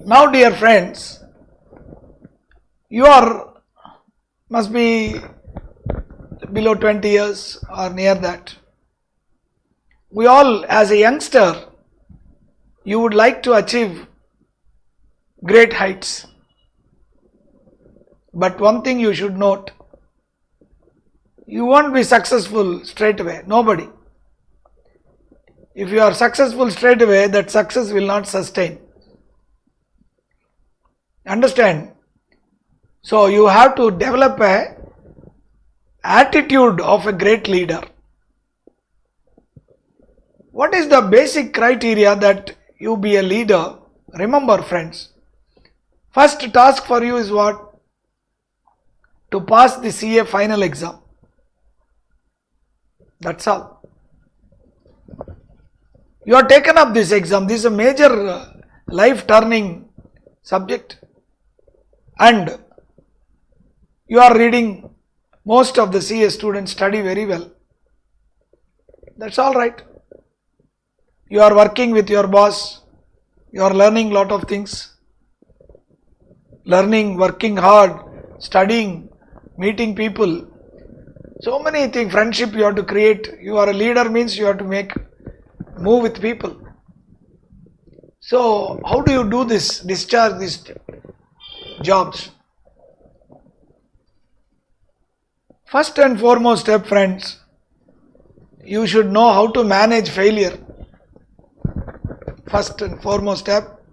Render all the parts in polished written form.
Now, dear friends, you must be below 20 years or near that. We all, as a youngster, you would like to achieve great heights. But one thing you should note, you won't be successful straight away. Nobody. If you are successful straight away, that success will not sustain. Understand? So you have to develop a attitude of a great leader. What is the basic criteria that you be a leader? Remember, friends, first task for you is what? To pass the CA final exam. That's all. You are taken up this exam. This is a major life turning subject. And you are reading, most of the CA students study very well. That's all right. You are working with your boss. You are learning lot of things. Learning, working hard, studying, meeting people. So many things, friendship you have to create. You are a leader means you have to move with people. So how do you do this, discharge these jobs? First and foremost step, friends, you should know how to manage failure. First and foremost step,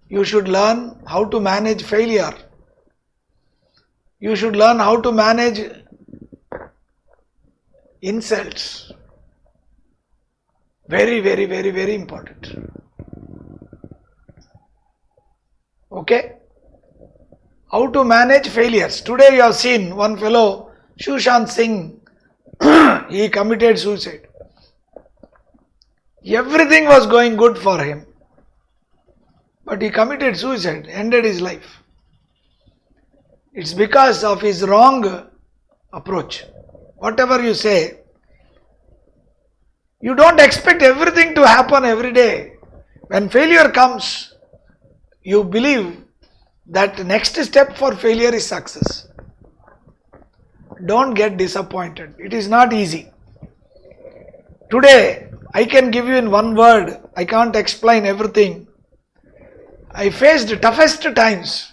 you should learn how to manage failure. You should learn how to manage insults. Very, very, very, very important. Okay? How to manage failures. Today you have seen one fellow, Sushant Singh, he committed suicide. Everything was going good for him. But he committed suicide, ended his life. It's because of his wrong approach. Whatever you say, you don't expect everything to happen every day. When failure comes, you believe that the next step for failure is success. Don't get disappointed. It is not easy. Today, I can give you in one word. I can't explain everything. I faced the toughest times.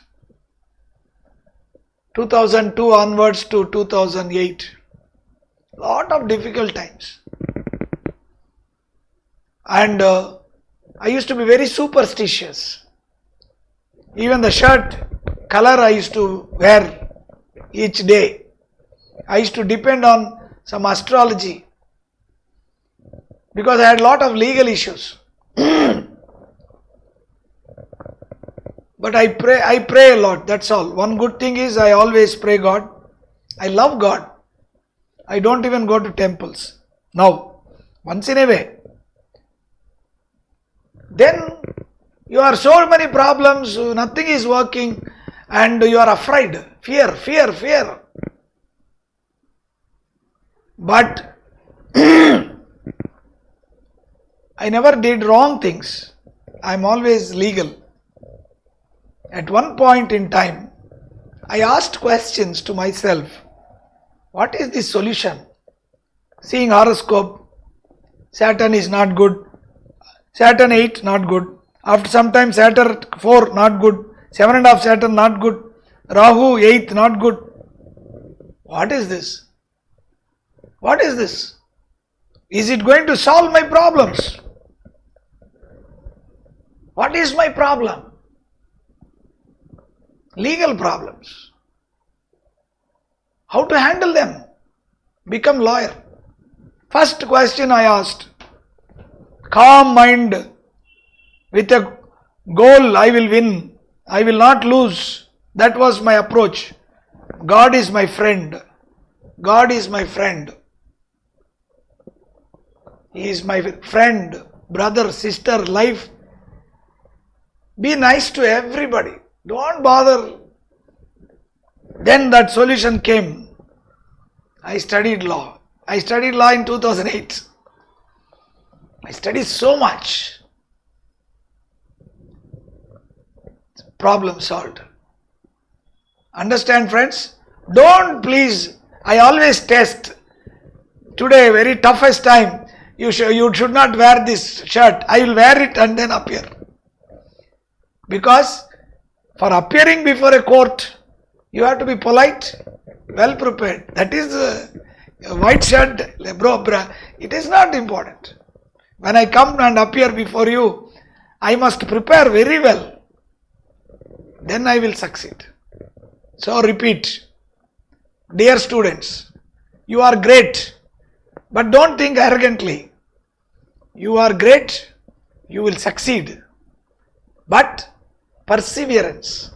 2002 onwards to 2008. Lot of difficult times. And I used to be very superstitious. Even the shirt color I used to wear each day. I used to depend on some astrology. Because I had a lot of legal issues. But I pray a lot, that's all. One good thing is I always pray God. I love God. I don't even go to temples. Now, once in a way. Then you are so many problems, nothing is working and you are afraid. Fear. But I never did wrong things. I am always legal. At one point in time, I asked questions to myself. What is the solution? Seeing horoscope, Saturn is not good. Saturn 8 not good. After some time Saturn 4 not good. 7.5 Saturn not good. Rahu 8 not good. What is this? What is this? Is it going to solve my problems? What is my problem? Legal problems. How to handle them? Become lawyer. First question I asked. Calm mind. With a goal I will win. I will not lose. That was my approach. God is my friend. God is my friend. He is my friend, brother, sister, life. Be nice to everybody. Don't bother. Then that solution came. I studied law. I studied law in 2008. I studied so much. problem solved. Understand, friends? Don't please, I always test. Today, very toughest time, you should not wear this shirt. I will wear it and then appear. Because for appearing before a court, you have to be polite, well prepared. That is a white shirt, bro. It is not important. When I come and appear before you, I must prepare very well. Then I will succeed. So repeat. Dear students, you are great. But don't think arrogantly. You are great. You will succeed. But perseverance.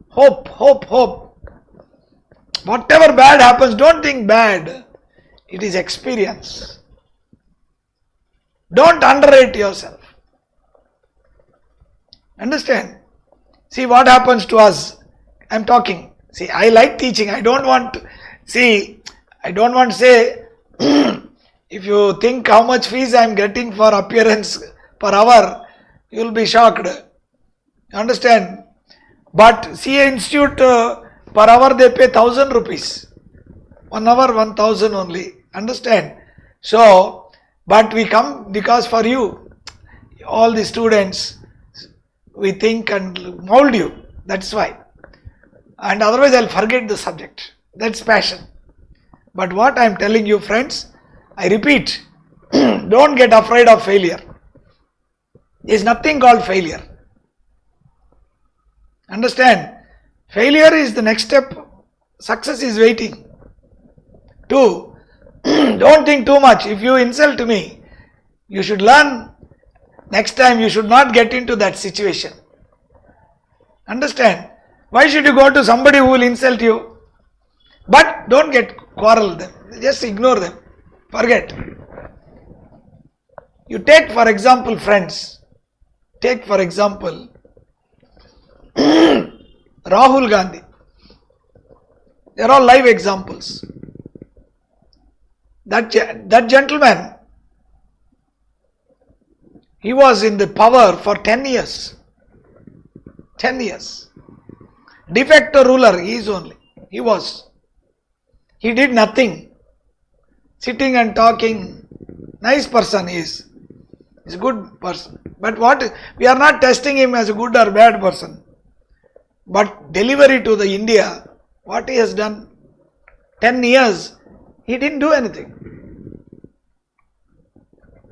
Hope, hope, hope. Whatever bad happens, don't think bad. It is experience. Don't underrate yourself. Understand? See what happens to us. I am talking. See, I like teaching. I don't want to say, if you think how much fees I am getting for appearance per hour, you will be shocked. Understand? But CA Institute per hour they pay 1,000 rupees. 1 hour 1,000 only. Understand? So, but we come because for you, all the students, we think and mold you. That's why. And otherwise I'll forget the subject. That's passion. But what I'm telling you, friends, I repeat, don't get afraid of failure. There's nothing called failure. Understand? Failure is the next step. Success is waiting. 2. Don't think too much. If you insult me, you should learn. Next time you should not get into that situation. Understand? Why should you go to somebody who will insult you? But don't get quarrel with them. Just ignore them. Forget. You take for example, friends. Take for example Rahul Gandhi. They are all live examples. That gentleman, he was in the power for 10 years. 10 years. De facto ruler, he is only. He was. He did nothing. Sitting and talking. Nice person he is. He's a good person. But we are not testing him as a good or bad person. But delivery to the India, what he has done? 10 years, he didn't do anything.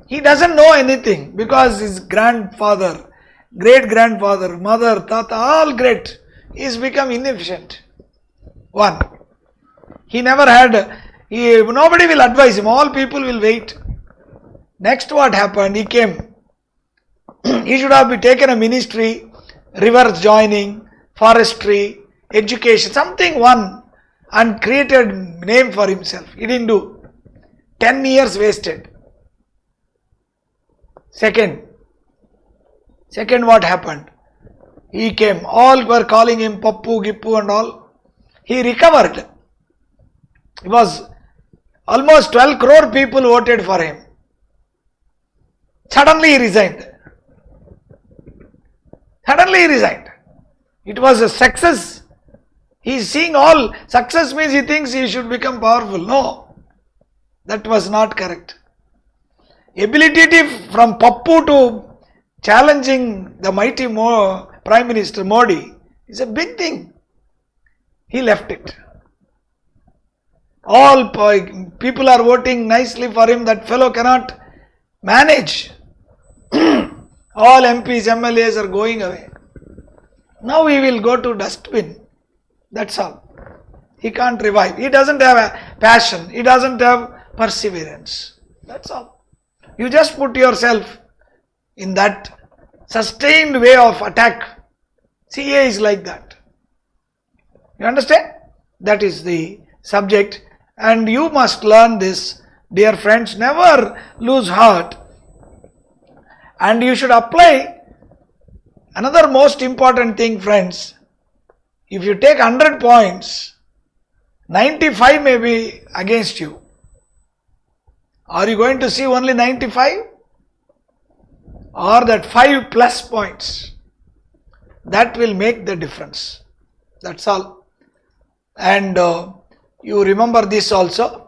He doesn't know anything because his grandfather, great-grandfather, mother, tata, all great. He has become inefficient. 1. He never had, nobody will advise him, all people will wait. Next what happened, he came. He should have been taken a ministry, rivers joining, forestry, education, something one, and created name for himself. He didn't do. 10 years wasted. Second what happened? He came, all were calling him Pappu, Gippu and all. He recovered. It was almost 12 crore people voted for him. Suddenly he resigned. It was a success. He is seeing all success means he thinks he should become powerful. No, that was not correct. Ability from Pappu to challenging the mighty Prime Minister Modi is a big thing. He left it. All people are voting nicely for him. That fellow cannot manage. All MPs, MLAs are going away. Now he will go to dustbin. That's all. He can't revive. He doesn't have a passion. He doesn't have perseverance. That's all. You just put yourself in that sustained way of attack. CA is like that. You understand? That is the subject. And you must learn this, dear friends. Never lose heart. And you should apply another most important thing, friends. If you take 100 points, 95 may be against you. Are you going to see only 95? Or that 5 plus points? that will make the difference. That's all. And you remember this also.